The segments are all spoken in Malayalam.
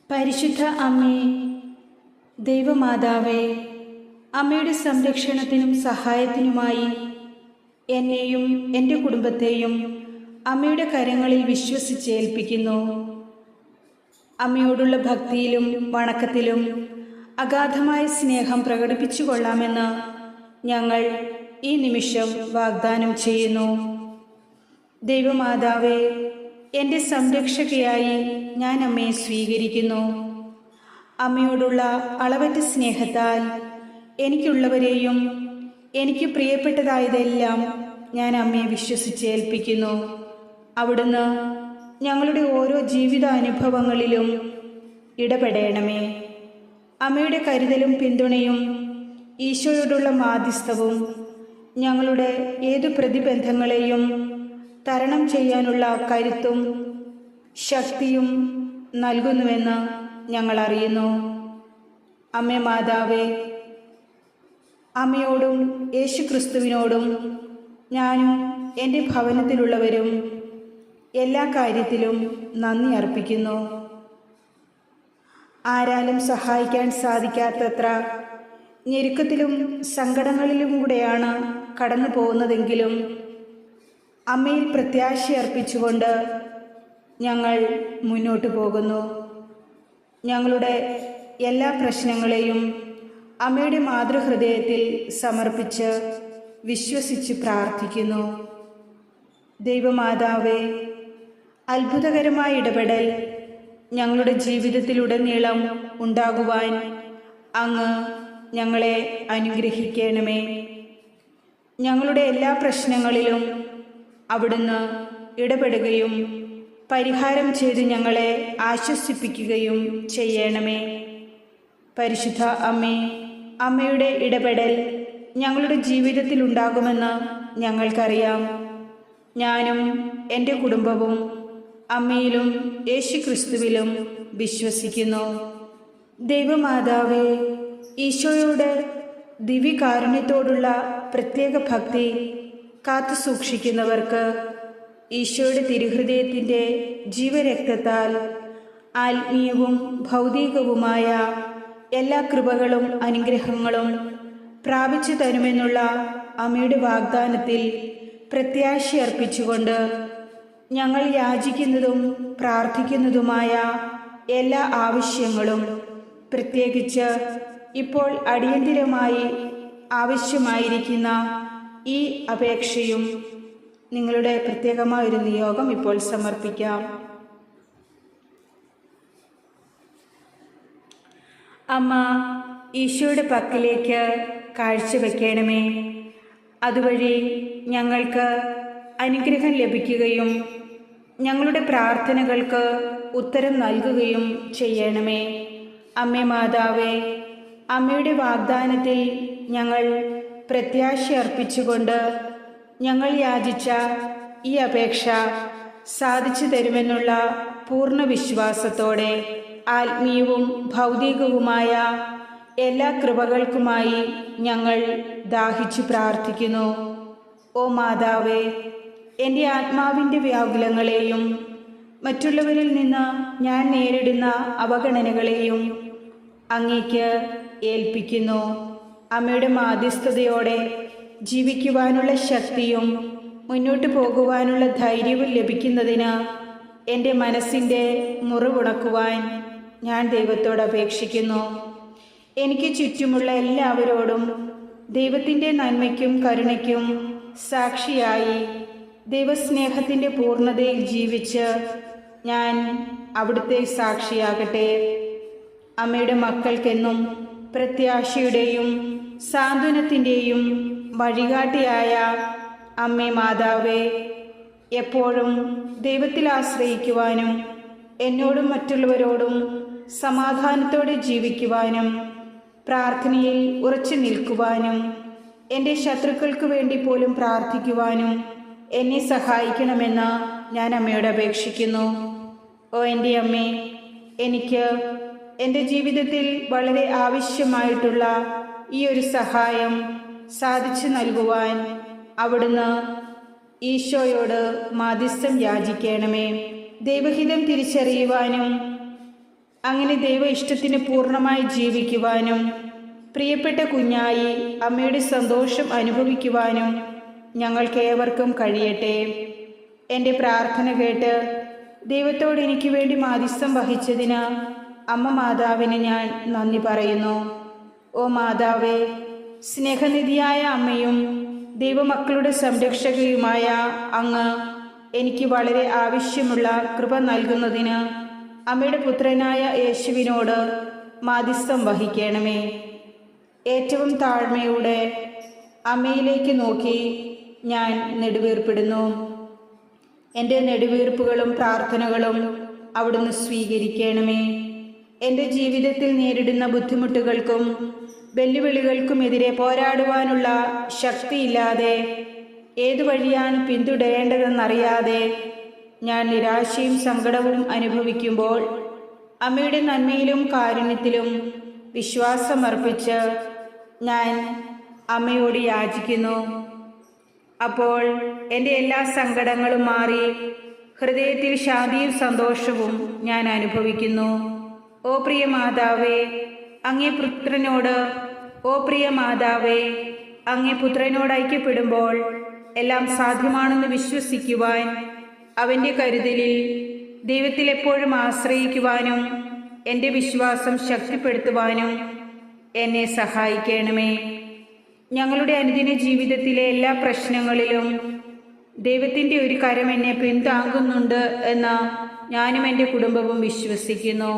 പരിശുദ്ധ അമ്മേ, ദൈവമാതാവേ, അമ്മയുടെ സംരക്ഷണത്തിനും സഹായത്തിനുമായി എന്നെയും എൻ്റെ കുടുംബത്തെയും അമ്മയുടെ കരങ്ങളിൽ വിശ്വസിച്ചേൽപ്പിക്കുന്നു. അമ്മയോടുള്ള ഭക്തിയിലും വണക്കത്തിലും അഗാധമായ സ്നേഹം പ്രകടിപ്പിച്ചു കൊള്ളാമെന്ന് ഞങ്ങൾ ഈ നിമിഷം വാഗ്ദാനം ചെയ്യുന്നു. ദൈവമാതാവേ, എൻ്റെ സംരക്ഷകയായി ഞാൻ അമ്മയെ സ്വീകരിക്കുന്നു. അമ്മയോടുള്ള അളവറ്റ സ്നേഹത്താൽ എനിക്കുള്ളവരെയും എനിക്ക് പ്രിയപ്പെട്ടതായതെല്ലാം ഞാൻ അമ്മയെ വിശ്വസിച്ചേൽപ്പിക്കുന്നു. അവിടുന്ന് ഞങ്ങളുടെ ഓരോ ജീവിതാനുഭവങ്ങളിലും ഇടപെടണമേ. അമ്മയുടെ കരുതലും പിന്തുണയും ഈശോയോടുള്ള മാധ്യസ്ഥവും ഞങ്ങളുടെ ഏതു പ്രതിബന്ധങ്ങളെയും തരണം ചെയ്യാനുള്ള കരുത്തും ശക്തിയും നൽകുന്നുവെന്ന് ഞങ്ങൾ അറിയുന്നു. അമ്മേ മാതാവേ, അമ്മയോടും യേശുക്രിസ്തുവിനോടും ഞാനും എൻ്റെ ഭവനത്തിലുള്ളവരും എല്ലാ കാര്യത്തിലും നന്ദി അർപ്പിക്കുന്നു. ആരാലും സഹായിക്കാൻ സാധിക്കാത്തത്ര ഞെരുക്കത്തിലും സങ്കടങ്ങളിലും കൂടെയാണ് കടന്നു പോകുന്നതെങ്കിലും അമ്മയിൽ പ്രത്യാശയർപ്പിച്ചുകൊണ്ട് ഞങ്ങൾ മുന്നോട്ട് പോകുന്നു. ഞങ്ങളുടെ എല്ലാ പ്രശ്നങ്ങളെയും അമ്മയുടെ മാതൃഹൃദയത്തിൽ സമർപ്പിച്ച് വിശ്വസിച്ച് പ്രാർത്ഥിക്കുന്നു. ദൈവമാതാവേ, അത്ഭുതകരമായ ഇടപെടൽ ഞങ്ങളുടെ ജീവിതത്തിലുടനീളം ഉണ്ടാകുവാൻ അങ്ങ് ഞങ്ങളെ അനുഗ്രഹിക്കണമേ. ഞങ്ങളുടെ എല്ലാ പ്രശ്നങ്ങളിലും അവിടുന്ന് ഇടപെടുകയും പരിഹാരം ചെയ്ത് ഞങ്ങളെ ആശ്വസിപ്പിക്കുകയും ചെയ്യണമേ. പരിശുദ്ധ അമ്മേ, അമ്മയുടെ ഇടപെടൽ ഞങ്ങളുടെ ജീവിതത്തിൽ ഉണ്ടാകുമെന്ന് ഞങ്ങൾക്കറിയാം. ഞാനും എൻ്റെ കുടുംബവും അമ്മയിലും യേശുക്രിസ്തുവിലും വിശ്വസിക്കുന്നു. ദൈവമാതാവേ, ഈശോയുടെ ദിവ്യകാരുണ്യത്തോടുള്ള പ്രത്യേക ഭക്തി കാത്തു സൂക്ഷിക്കുന്നവർക്ക് ഈശോയുടെ തിരുഹൃദയത്തിൻ്റെ ജീവരക്തത്താൽ ആത്മീയവും ഭൗതികവുമായ എല്ലാ കൃപകളും അനുഗ്രഹങ്ങളും പ്രാപിച്ചു തരുമെന്നുള്ള അമ്മയുടെ വാഗ്ദാനത്തിൽ പ്രത്യാശയർപ്പിച്ചുകൊണ്ട് ഞങ്ങൾ യാചിക്കുന്നതും പ്രാർത്ഥിക്കുന്നതുമായ എല്ലാ ആവശ്യങ്ങളും, പ്രത്യേകിച്ച് ഇപ്പോൾ അടിയന്തിരമായി ആവശ്യമായിരിക്കുന്ന ഈ അപേക്ഷയും നിങ്ങളുടെ പ്രത്യേകമായൊരു നിയോഗം ഇപ്പോൾ സമർപ്പിക്കാം. അമ്മ ഈശോയുടെ പക്കലേക്ക് കാഴ്ചവെക്കണമേ. അതുവഴി ഞങ്ങൾക്ക് അനുഗ്രഹം ലഭിക്കുകയും ഞങ്ങളുടെ പ്രാർത്ഥനകൾക്ക് ഉത്തരം നൽകുകയും ചെയ്യണമേ. അമ്മേ മാതാവേ, അമ്മയുടെ വാഗ്ദാനത്തിൽ ഞങ്ങൾ പ്രത്യാശ അർപ്പിച്ചുകൊണ്ട് ഞങ്ങൾ യാചിച്ച ഈ അപേക്ഷ സാധിച്ചു തരുമെന്നുള്ള പൂർണ്ണ വിശ്വാസത്തോടെ ആത്മീയവും ഭൗതികവുമായ എല്ലാ കൃപകൾക്കുമായി ഞങ്ങൾ ദാഹിച്ചു പ്രാർത്ഥിക്കുന്നു. ഓ മാതാവേ, എൻ്റെ ആത്മാവിൻ്റെ വ്യാകുലങ്ങളെയും മറ്റുള്ളവരിൽ നിന്ന് ഞാൻ നേരിടുന്ന അവഗണനകളെയും അങ്ങേക്ക് ഏൽപ്പിക്കുന്നു. അമ്മയുടെ മാധ്യസ്ഥതയോടെ ജീവിക്കുവാനുള്ള ശക്തിയും മുന്നോട്ട് പോകുവാനുള്ള ധൈര്യവും ലഭിക്കുന്നതിന് എൻ്റെ മനസ്സിൻ്റെ മുറിവുണക്കുവാൻ ഞാൻ ദൈവത്തോട് അപേക്ഷിക്കുന്നു. എനിക്ക് ചുറ്റുമുള്ള എല്ലാവരോടും ദൈവത്തിൻ്റെ നന്മയ്ക്കും കരുണയ്ക്കും സാക്ഷിയായി ദൈവസ്നേഹത്തിൻ്റെ പൂർണ്ണതയിൽ ജീവിച്ച് ഞാൻ അവിടുത്തെ സാക്ഷിയാകട്ടെ. അമ്മയുടെ മക്കൾക്കെന്നും പ്രത്യാശയുടെയും സാന്ത്വനത്തിൻ്റെയും വഴികാട്ടിയായ അമ്മേ മാതാവേ, എപ്പോഴും ദൈവത്തിൽ ആശ്രയിക്കുവാനും എന്നോടും മറ്റുള്ളവരോടും സമാധാനത്തോടെ ജീവിക്കുവാനും പ്രാർത്ഥനയിൽ ഉറച്ചു നിൽക്കുവാനും എൻ്റെ ശത്രുക്കൾക്ക് വേണ്ടി പോലും പ്രാർത്ഥിക്കുവാനും എന്നെ സഹായിക്കണമെന്ന് ഞാൻ അമ്മയോട് അപേക്ഷിക്കുന്നു. ഓ എൻ്റെ അമ്മേ, എനിക്ക് എൻ്റെ ജീവിതത്തിൽ വളരെ ആവശ്യമായിട്ടുള്ള ഈ ഒരു സഹായം സാധിച്ചു നൽകുവാൻ അവിടുന്ന് ഈശോയോട് മാധ്യസ്ഥം യാചിക്കണമേ. ദൈവഹിതം തിരിച്ചറിയുവാനും അങ്ങനെ ദൈവ ഇഷ്ടത്തിന് പൂർണ്ണമായി ജീവിക്കുവാനും പ്രിയപ്പെട്ട കുഞ്ഞായി അമ്മയുടെ സന്തോഷം അനുഭവിക്കുവാനും ഞങ്ങൾക്കേവർക്കും കഴിയട്ടെ. എൻ്റെ പ്രാർത്ഥന കേട്ട് ദൈവത്തോട് എനിക്ക് വേണ്ടി മാധ്യസ്ഥം വഹിച്ചതിന് അമ്മ മാതാവിന് ഞാൻ നന്ദി പറയുന്നു. ഓ മാതാവേ, സ്നേഹനിധിയായ അമ്മയും ദൈവമക്കളുടെ സംരക്ഷകയുമായ അങ്ങ് എനിക്ക് വളരെ ആവശ്യമുള്ള കൃപ നൽകുന്നതിന് അമ്മയുടെ പുത്രനായ യേശുവിനോട് മാധ്യസ്ഥം വഹിക്കണമേ. ഏറ്റവും താഴ്മയോടെ അമ്മയിലേക്ക് നോക്കി ഞാൻ നെടുവീർപ്പിടുന്നു. എൻ്റെ നെടുവീർപ്പുകളും പ്രാർത്ഥനകളും അവിടുന്ന് സ്വീകരിക്കണമേ. എൻ്റെ ജീവിതത്തിൽ നേരിടുന്ന ബുദ്ധിമുട്ടുകൾക്കും വെല്ലുവിളികൾക്കുമെതിരെ പോരാടുവാനുള്ള ശക്തിയില്ലാതെ ഏതു വഴിയാണ് പിന്തുടരേണ്ടതെന്നറിയാതെ ഞാൻ നിരാശയും സങ്കടവും അനുഭവിക്കുമ്പോൾ അമ്മയുടെ നന്മയിലും കാരുണ്യത്തിലും വിശ്വാസമർപ്പിച്ച് ഞാൻ അമ്മയോട് യാചിക്കുന്നു. അപ്പോൾ എൻ്റെ എല്ലാ സങ്കടങ്ങളും മാറി ഹൃദയത്തിൽ ശാന്തിയും സന്തോഷവും ഞാൻ അനുഭവിക്കുന്നു. ഓ പ്രിയ മാതാവേ, അങ്ങേ പുത്രനോട് അങ്ങേ പുത്രനോട് ഐക്യപ്പെടുമ്പോൾ എല്ലാം സാധ്യമാണെന്ന് വിശ്വസിക്കുവാൻ, അവൻ്റെ കരുതലിൽ ദൈവത്തിൽ എപ്പോഴും ആശ്രയിക്കുവാനും എൻ്റെ വിശ്വാസം ശക്തിപ്പെടുത്തുവാനും എന്നെ സഹായിക്കണമേ. ഞങ്ങളുടെ അനുദിന ജീവിതത്തിലെ എല്ലാ പ്രശ്നങ്ങളിലും ദൈവത്തിൻ്റെ ഒരു കരം എന്നെ പിന്താങ്ങുന്നുണ്ട് എന്ന് ഞാനും എൻ്റെ കുടുംബവും വിശ്വസിക്കുന്നു.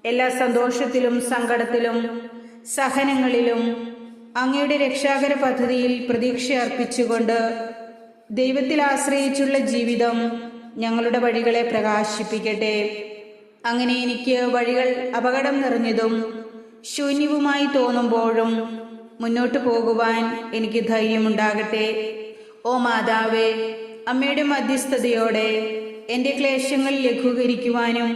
എല്ലാ സന്തോഷത്തിലും സങ്കടത്തിലും സഹനങ്ങളിലും അങ്ങയുടെ രക്ഷാകര പദ്ധതിയിൽ പ്രതീക്ഷ അർപ്പിച്ചുകൊണ്ട് ദൈവത്തിൽ ആശ്രയിച്ചുള്ള ജീവിതം ഞങ്ങളുടെ വഴികളെ പ്രകാശിപ്പിക്കട്ടെ. അങ്ങനെ എനിക്ക് വഴികൾ അപകടം നിറഞ്ഞതും ശൂന്യവുമായി തോന്നുമ്പോഴും മുന്നോട്ട് പോകുവാൻ എനിക്ക് ധൈര്യമുണ്ടാകട്ടെ. ഓ മാതാവേ, അമ്മയുടെ മധ്യസ്ഥതയോടെ എൻ്റെ ക്ലേശങ്ങൾ ലഘൂകരിക്കുവാനും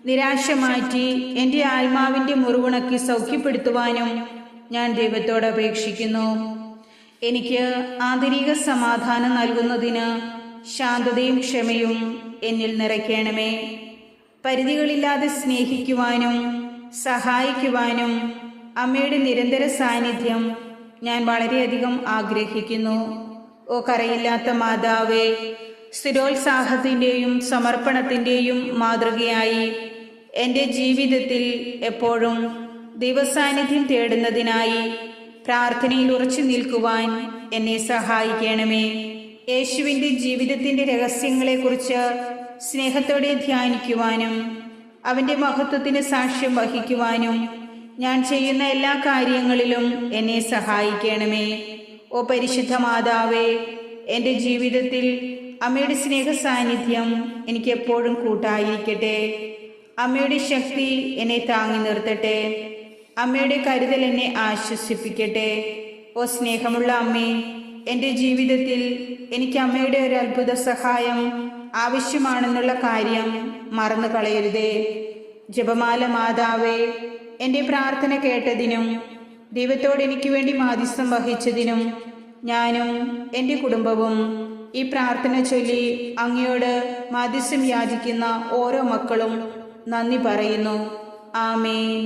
നിരാശ മാറ്റി എൻ്റെ ആത്മാവിൻ്റെ മുറിവുണക്കി സൗഖ്യപ്പെടുത്തുവാനും ഞാൻ ദൈവത്തോട് അപേക്ഷിക്കുന്നു. എനിക്ക് ആന്തരിക സമാധാനം നൽകുന്നതിന് ശാന്തതയും ക്ഷമയും എന്നിൽ നിറയ്ക്കണമേ. പരിധികളില്ലാതെ സ്നേഹിക്കുവാനും സഹായിക്കുവാനും അമ്മയുടെ നിരന്തര സാന്നിധ്യം ഞാൻ വളരെയധികം ആഗ്രഹിക്കുന്നു. ഓ കരയില്ലാത്ത മാതാവേ, സ്ഥിരോത്സാഹത്തിൻ്റെയും സമർപ്പണത്തിൻ്റെയും മാതൃകയായി എൻ്റെ ജീവിതത്തിൽ എപ്പോഴും ദൈവസാന്നിധ്യം തേടുന്നതിനായി പ്രാർത്ഥനയിൽ ഉറച്ചു നിൽക്കുവാൻ എന്നെ സഹായിക്കണമേ. യേശുവിൻ്റെ ജീവിതത്തിൻ്റെ രഹസ്യങ്ങളെക്കുറിച്ച് സ്നേഹത്തോടെ ധ്യാനിക്കുവാനും അവൻ്റെ മഹത്വത്തിന് സാക്ഷ്യം വഹിക്കുവാനും ഞാൻ ചെയ്യുന്ന എല്ലാ കാര്യങ്ങളിലും എന്നെ സഹായിക്കണമേ. ഓ പരിശുദ്ധ മാതാവേ, എൻ്റെ ജീവിതത്തിൽ അമ്മയുടെ സ്നേഹ സാന്നിധ്യം എനിക്ക് എപ്പോഴും കൂട്ടായിരിക്കട്ടെ. അമ്മയുടെ ശക്തി എന്നെ താങ്ങി നിർത്തട്ടെ. അമ്മയുടെ കരുതൽ എന്നെ ആശ്വസിപ്പിക്കട്ടെ. ഓ സ്നേഹമുള്ള അമ്മേ, എൻ്റെ ജീവിതത്തിൽ എനിക്ക് അമ്മയുടെ ഒരു അത്ഭുത സഹായം ആവശ്യമാണെന്നുള്ള കാര്യം മറന്നു കളയരുതേ. ജപമാല മാതാവേ, എൻ്റെ പ്രാർത്ഥന കേട്ടതിനും ദൈവത്തോട് എനിക്ക് വേണ്ടി മാധ്യസ്ഥം വഹിച്ചതിനും ഞാനും എൻ്റെ കുടുംബവും ഈ പ്രാർത്ഥന ചൊല്ലി അങ്ങയോട് മാധ്യസ്ഥം യാചിക്കുന്ന ഓരോ മക്കളും നന്ദി പറയുന്നു. ആമേൻ.